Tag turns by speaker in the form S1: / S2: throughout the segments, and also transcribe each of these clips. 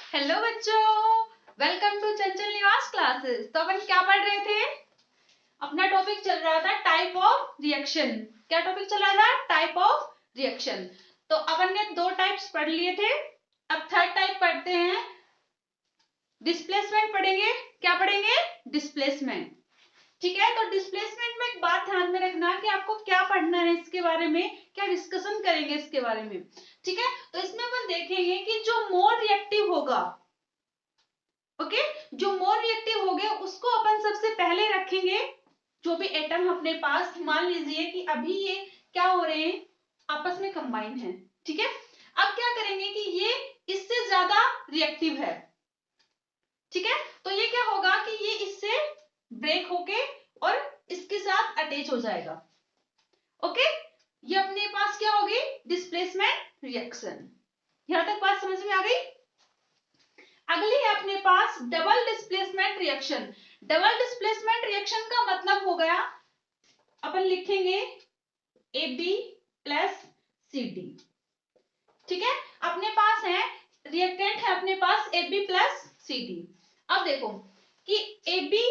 S1: Hello बच्चों, welcome to चंचल निवास classes. तो अपन क्या पढ़ रहे थे? अपना टॉपिक चल रहा था टाइप ऑफ रिएक्शन। क्या टॉपिक चल रहा था? Type of reaction. तो अपन ने दो टाइप्स पढ़ लिए थे, अब थर्ड टाइप पढ़ते हैं। डिस्प्लेसमेंट पढ़ेंगे। क्या पढ़ेंगे? डिस्प्लेसमेंट। ठीक है, तो डिस्प्लेसमेंट में एक बात ध्यान में रखना कि आपको क्या पढ़ना है, इसके बारे में क्या डिस्कशन करेंगे इसके बारे में। ठीक है, तो इसमें अपन देखेंगे कि जो मोर रिएक्टिव होगा, ओके, जो मोर रिएक्टिव हो गया उसको अपन सबसे पहले रखेंगे। जो भी एटम अपने पास, मान लीजिए कि अभी ये क्या हो रहे हैं, आपस में कंबाइन है। ठीक है, अब क्या करेंगे कि ये इससे ज्यादा रिएक्टिव है। ठीक है, तो ये क्या होगा कि ये इससे ब्रेक होके और इसके साथ अटैच हो जाएगा। ओके, ये अपने पास क्या होगी? Displacement reaction. यहां तक बात समझ में आ गई? अगली है अपने पास double displacement reaction. Double displacement reaction का मतलब हो गया, अपन लिखेंगे AB प्लस CD। ठीक है, अपने पास है रिएक्टेंट है अपने पास AB प्लस CD। अब देखो कि AB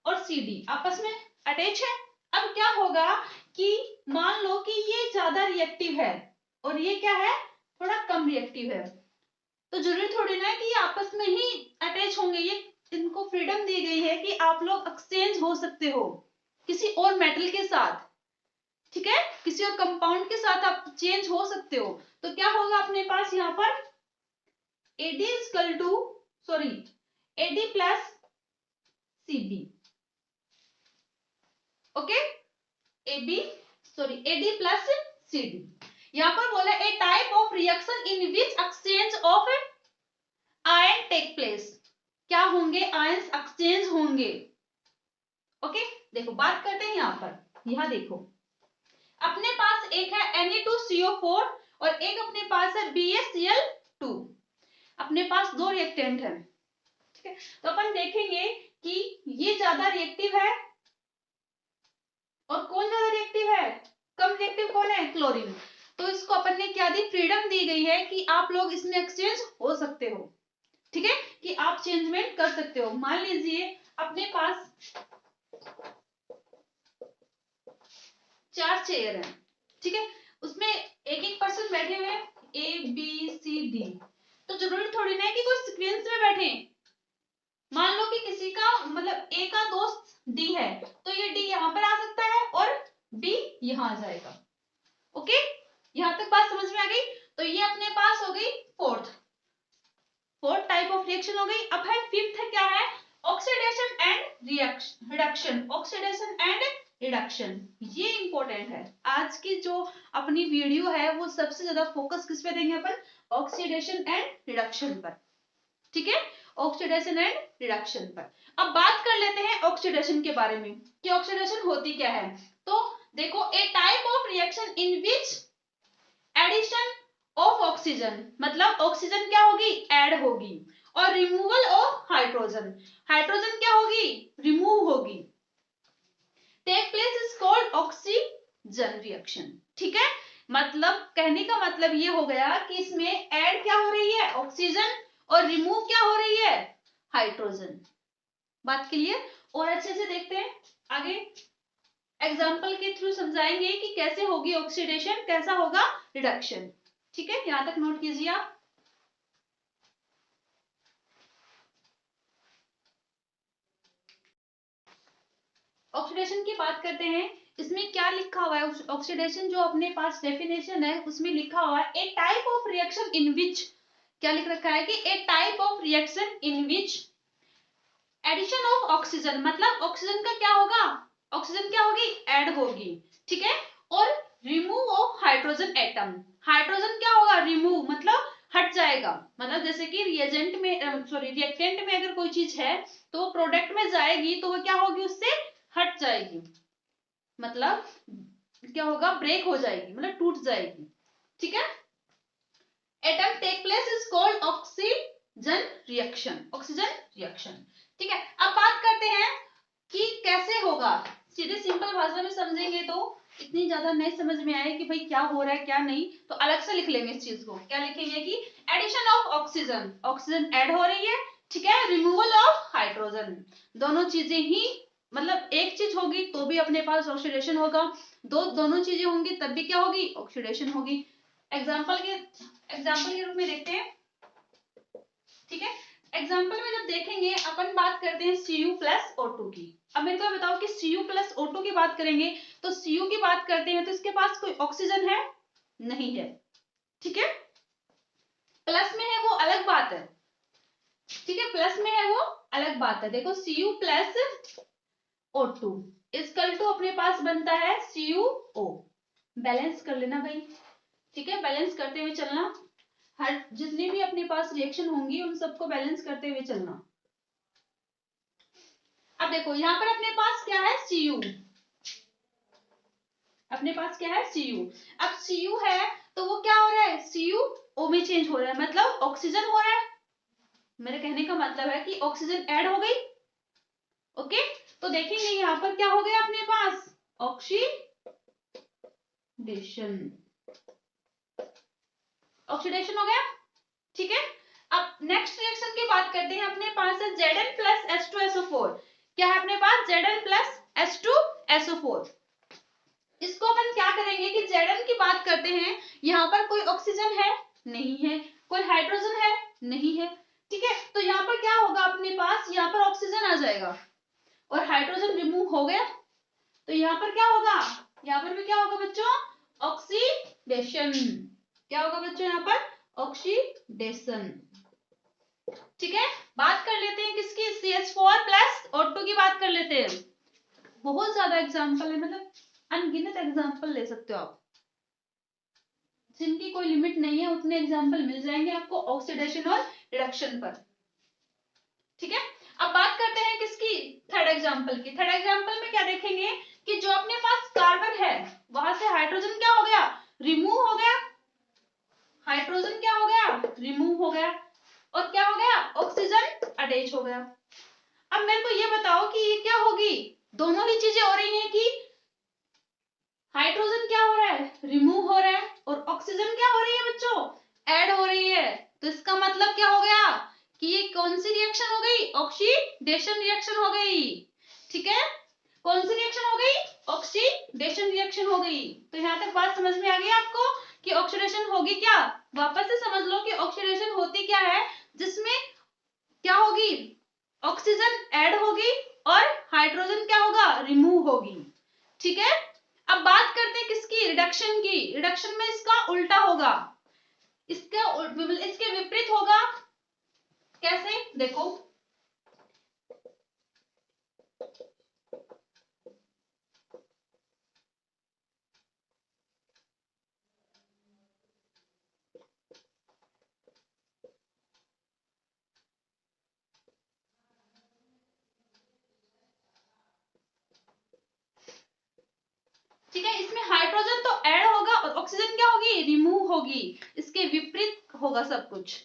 S1: और CD आपस में अटैच है। अब क्या होगा कि मान लो कि ये ज्यादा रिएक्टिव है और ये क्या है, थोड़ा कम रिएक्टिव है, तो जरूरी थोड़ी ना है कि ये आपस में ही अटैच होंगे। ये इनको फ्रीडम दी गई है कि आप लोग एक्सचेंज हो सकते हो किसी और मेटल के साथ। ठीक है, किसी और कंपाउंड के साथ आप चेंज हो सकते हो। तो क्या होगा अपने पास यहाँ पर AD equal to AD plus CD। Okay, AD plus CD। यहाँ पर बोला a type of reaction in which exchange of ion take place. क्या होंगे? आयंस एक्सचेंज होंगे। ओके, देखो बात करते हैं यहाँ पर। यहाँ देखो अपने पास एक है Na2CO4 और एक अपने पास है BaCl2। अपने पास दो रिएक्टेंट है। ठीक है, तो अपन देखेंगे कि ये ज्यादा रिएक्टिव है और कौन ज्यादा रिएक्टिव है? कम रिएक्टिव कौन है? क्लोरीन। तो इसको अपन ने क्या दी? फ्रीडम दी गई है कि आप लोग इसमें एक्सचेंज हो सकते हो। ठीक है, कि आप चेंजमेंट कर सकते हो। मान लीजिए अपने पास 4 चेयर है। ठीक है, उसमें एक एक पर्सन बैठे हुए हैं, ABCD। तो जरूरी थोड़ी ना है कि कोई सीक्वेंस में बैठे। मान लो कि किसी का मतलब A का दोस्त D है, तो ये D यहाँ पर आ सकता है और B यहाँ आ जाएगा। ओके, यहाँ तक बात समझ में आ गई? तो ये अपने पास हो गई फोर्थ टाइप ऑफ रिएक्शन हो गई। अब है फिफ्थ है, क्या है? Oxidation and reduction. Oxidation and reduction, ये इंपॉर्टेंट है। आज की जो अपनी वीडियो है वो सबसे ज्यादा फोकस किस पे देंगे अपन? ऑक्सीडेशन एंड रिडक्शन पर। ठीक है, ऑक्सीडेशन एंड रिडक्शन पर। अब बात कर लेते हैं ऑक्सीडेशन के बारे में कि ऑक्सीडेशन होती क्या है। तो देखो, a type of reaction in which addition of oxygen, मतलब ऑक्सीजन क्या होगी? ऐड होगी, और रिमूवल ऑफ हाइड्रोजन, हाइड्रोजन क्या होगी? रिमूव होगी। Take place is called oxygen reaction. ठीक है, मतलब कहने का मतलब ये हो गया कि इसमें ऐड क्या हो रही है? ऑक्सीजन, और रिमूव क्या हो रही है? हाइड्रोजन। बात क्लियर? और अच्छे से देखते हैं आगे, एग्जाम्पल के थ्रू समझाएंगे कि कैसे होगी ऑक्सीडेशन, कैसा होगा रिडक्शन। ठीक है, यहां तक नोट कीजिए आप। ऑक्सीडेशन की बात करते हैं। इसमें क्या लिखा हुआ है? ऑक्सीडेशन जो अपने पास डेफिनेशन है उसमें लिखा हुआ है a type of reaction in which, क्या लिख रखा है कि a type of reaction in which addition of oxygen, मतलब ऑक्सीजन का क्या होगा? ऑक्सीजन क्या होगी? ऐड होगी। ठीक है, और remove of hydrogen atom, hydrogen क्या होगा? रिमूव, मतलब हट जाएगा। मतलब जैसे कि रिएजेंट में रिएक्टेंट में अगर कोई चीज है तो प्रोडक्ट में जाएगी तो वो क्या होगी? उससे हट जाएगी, मतलब क्या होगा? ब्रेक हो जाएगी, मतलब टूट जाएगी। ठीक है, atom take place is called oxygen reaction, oxygen reaction. ठीक है, अब बात करते हैं कि कैसे होगा। सीधे सिंपल भाषा में समझेंगे तो इतनी ज्यादा नहीं समझ में आए कि भाई क्या हो रहा है क्या नहीं, तो अलग से लिख लेंगे इस चीज को। क्या लिखेंगे कि addition of oxygen, oxygen add हो रही है, ठीक है, रिमूवल ऑफ हाइड्रोजन, दोनों चीजें ही, मतलब एक चीज होगी तो भी अपने पास ऑक्सीडेशन होगा, दोनों चीजें होंगी तब भी क्या होगी, ऑक्सीडेशन होगी। एग्जाम्पल के रूप में देखते हैं, ठीक है। एग्जाम्पल में जब देखेंगे अपन बात करते हैं Cu प्लस O2 की। अब मेरे को बताओ कि Cu प्लस O2 की बात करेंगे तो Cu की बात करते हैं तो इसके पास कोई ऑक्सीजन है, नहीं है, ठीक है। प्लस में है वो अलग बात है, ठीक है, प्लस में है वो अलग बात है। देखो Cu plus O2 equal to अपने पास बनता है CuO। बैलेंस कर लेना भाई, ठीक है, बैलेंस करते हुए चलना, हर जितने भी अपने पास रिएक्शन होंगी उन सबको बैलेंस करते हुए चलना। अब देखो यहाँ पर अपने पास क्या है, Cu, अपने पास क्या है Cu। अब Cu है तो वो क्या हो रहा है, CuO में चेंज हो रहा है, मतलब ऑक्सीजन हो रहा है। मेरे कहने का मतलब है कि ऑक्सीजन ऐड हो गई, ओके। तो देखेंगे यहाँ पर क्या हो गया अपने पास, ऑक्सीडेशन, ऑक्सीडेशन हो गया, ठीक है। अब नेक्स्ट रिएक्शन की बात करते हैं, अपने पास है Zn प्लस H2SO4। क्या है अपने पास, Zn प्लस H2SO4। इसको अपन क्या करेंगे कि Zn की बात करते हैं, यहाँ पर कोई ऑक्सीजन है, नहीं है, कोई हाइड्रोजन है, नहीं है, ठीक है। तो यहाँ पर क्या होगा अपने पास, यहाँ पर ऑक्सीजन आ जाएगा और हाइड्रोजन रिमूव हो गया, तो यहाँ पर क्या होगा, यहाँ पर भी क्या होगा बच्चों, ऑक्सीडेशन। क्या होगा बच्चों यहाँ पर, ऑक्सीडेशन, ठीक है। बात कर लेते हैं किसकी, CH4 प्लस O2 की बात कर लेते हैं। बहुत ज्यादा एग्जाम्पल है, मतलब अनगिनत एग्जाम्पल ले सकते हो आप, जिनकी कोई लिमिट नहीं है, उतने एग्जाम्पल मिल जाएंगे आपको ऑक्सीडेशन और रिडक्शन पर, ठीक है। अब बात करते हैं किसकी, थर्ड एग्जाम्पल की। थर्ड एग्जाम्पल में क्या देखेंगे कि जो अपने पास कार्बन है वहां से हाइड्रोजन क्या हो गया, रिमूव हो गया, हाइड्रोजन क्या हो गया, रिमूव हो गया, और क्या हो गया, ऑक्सीजन अटैच हो गया। अब मेरे को ये बताओ कि ये क्या होगी, दोनों ही चीजें हो रही हैं कि हाइड्रोजन क्या हो रहा है, रिमूव हो रहा है, और ऑक्सीजन क्या हो रही है बच्चों, ऐड हो रही है। तो इसका मतलब क्या हो गया कि ये कौन सी रिएक्शन हो गई, ऑक्सीडेशन रिएक्शन हो गई, ठीक है। कौन सी रिएक्शन हो गई, ऑक्सीडेशन रिएक्शन हो गई। तो यहाँ तक बात समझ में आ गई आपको कि ऑक्सीडेशन होगी क्या, वापस से समझ लो कि ऑक्सीडेशन होती क्या है, जिसमें क्या होगी, ऑक्सीजन ऐड होगी और हाइड्रोजन क्या होगा, रिमूव होगी, ठीक है। अब बात करते हैं किसकी, रिडक्शन की। रिडक्शन में इसका उल्टा होगा, इसके विपरीत होगा, कैसे देखो, ठीक है। इसमें हाइड्रोजन तो ऐड होगा और ऑक्सीजन क्या होगी, रिमूव होगी, इसके विपरीत होगा सब कुछ,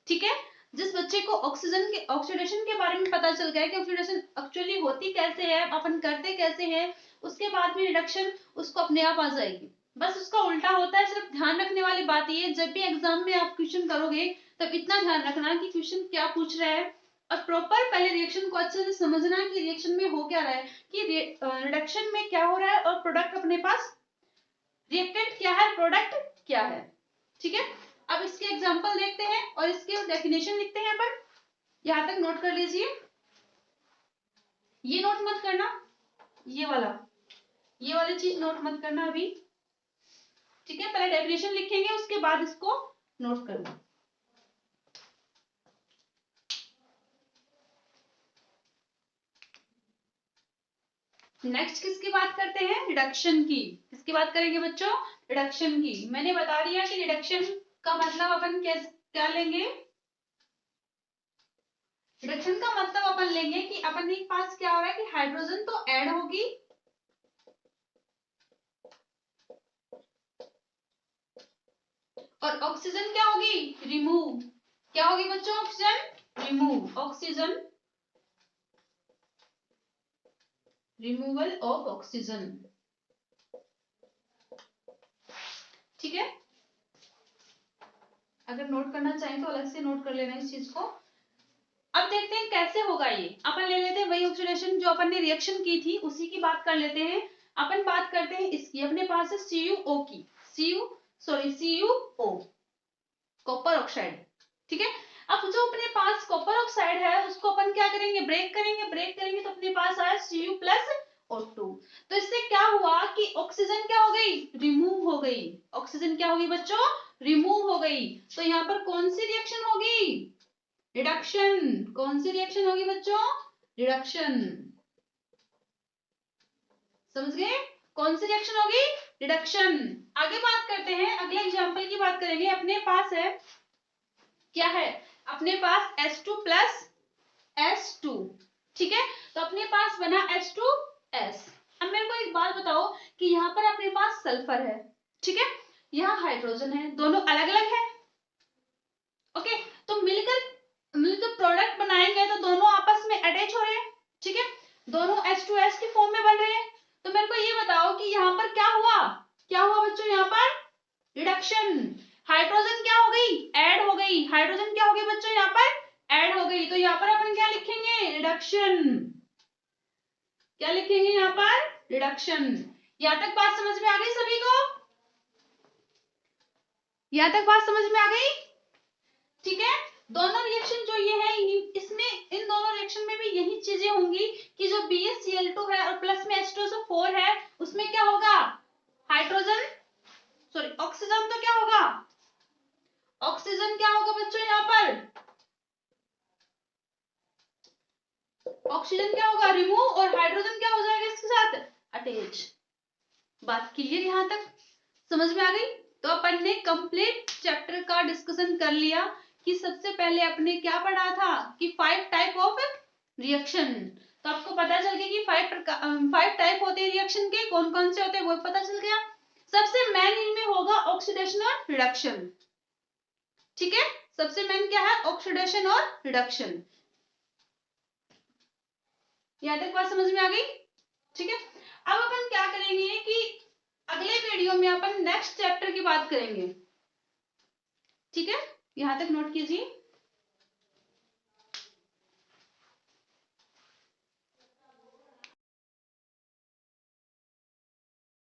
S1: ठीक है। जिस बच्चे को ऑक्सीजन के ऑक्सीडेशन के बारे में पता चल गया कि ऑक्सीडेशन एक्चुअली होती कैसे है, अपन करते कैसे हैं, उसके बाद में रिडक्शन उसको अपने आप आ जाएगी। बस उसका उल्टा होता है। सिर्फ ध्यान रखने वाली बात ये, जब भी एग्जाम में आप क्वेश्चन करोगे तब इतना ध्यान रखना कि क्वेश्चन क्या पूछ रहा है, और प्रॉपर पहले रिएक्शन को अच्छे से समझना कि रिएक्शन में हो क्या रहा है, कि रिडक्शन में क्या हो रहा है और प्रोडक्ट अपने पास, रिएक्टेंट क्या है, प्रोडक्ट क्या है, ठीक है। अब इसके एग्जांपल देखते हैं और इसके डेफिनेशन लिखते हैं अपन, यहां तक नोट कर लीजिए, ये नोट मत करना, ये वाली चीज नोट मत करना अभी, ठीक है। पहले डेफिनेशन लिखेंगे उसके बाद इसको नोट करना। नेक्स्ट किसकी बात करते हैं, रिडक्शन की। किसकी बात करेंगे बच्चों, रिडक्शन की। मैंने बता दिया कि रिडक्शन का मतलब अपन क्या लेंगे, रिडक्शन का मतलब अपन लेंगे कि अपन के पास क्या हो रहा है कि हाइड्रोजन तो ऐड होगी और ऑक्सीजन क्या होगी, रिमूव। क्या होगी बच्चों, oxygen remove, oxygen removal of oxygen, ठीक है, अगर नोट करना चाहें तो अलग से नोट कर लेना इस चीज को। अब देखते हैं कैसे होगा ये। अपन ले लेते हैं वही ऑक्सीडेशन जो अपन ने रिएक्शन की थी, उसी की बात कर लेते हैं। अपन बात करते हैं इसकी, अपने पास है CuO की, CuO, कॉपर ऑक्साइड। ठीक है, अब जो अपने पास कॉपर ऑक्साइड है उसको अपन क्या करेंगे, ब्रेक करेंगे तो अपने पास आया Cu+O2। तो इससे क्या हुआ कि ऑक्सीजन क्या हो गई, रिमूव हो गई। ऑक्सीजन क्या होगी बच्चों, रिमूव हो गई। तो यहाँ पर कौन सी रिएक्शन होगी, रिडक्शन। कौन सी रिएक्शन होगी बच्चों, रिडक्शन। समझ गए, कौन सी रिएक्शन होगी, रिडक्शन। आगे बात करते हैं, अगले एग्जांपल की बात करेंगे। अपने पास है, क्या है, अपने पास H2+S2। ठीक है, तो अपने पास बना H2S। अब मेरे को एक बात बताओ कि यहाँ पर अपने पास सल्फर है, ठीक है, यहाँ हाइड्रोजन है, दोनों अलग अलग है। ओके, तो मिलकर प्रोडक्ट बनाएंगे तो दोनों आपस में अटैच हो रहे हैं। ठीक है, दोनों H2S की फॉर्म में बन रहे हैं। तो मेरे को ये बताओ कि यहाँ पर क्या हुआ, क्या हुआ बच्चों, यहाँ पर रिडक्शन। हाइड्रोजन क्या हो गई, ऐड हो गई। हाइड्रोजन क्या हो गई बच्चों, यहाँ पर ऐड हो गई। तो यहाँ पर अपन क्या लिखेंगे, रिडक्शन। क्या लिखेंगे यहाँ पर, रिडक्शन। यहाँ तक बात समझ में आ गई सभी को, यहाँ तक बात समझ में आ गई। ठीक है, दोनों रिएक्शन जो ये है, इसमें इन दोनों रिएक्शन में भी यही चीजें होंगी कि जो BaCl2 है और प्लस में H2SO4 है, उसमें क्या होगा, हाइड्रोजन, सॉरी ऑक्सीजन, तो क्या होगा, ऑक्सीजन क्या होगा बच्चों, यहाँ पर ऑक्सीजन क्या होगा, रिमूव, और हाइड्रोजन क्या हो जाएगा इसके साथ, अटैच। बात क्लियर यहाँ तक समझ में आ गई। तो अपन ने कंप्लीट चैप्टर का डिस्कशन कर लिया कि सबसे पहले अपने क्या पढ़ा था कि 5 टाइप ऑफ रिएक्शन। तो आपको पता चल गया कि 5 टाइप होते हैं रिएक्शन के, कौन कौन से होते हैं वो पता चल गया। सबसे मेन इनमें होगा ऑक्सीडेशन और रिडक्शन। ठीक है, सबसे मेन क्या है, ऑक्सीडेशन और रिडक्शन। यहाँ तक बात समझ में आ गई। ठीक है, अब अपन क्या करेंगे कि अगले वीडियो में अपन नेक्स्ट चैप्टर की बात करेंगे। ठीक है, यहाँ तक नोट कीजिए।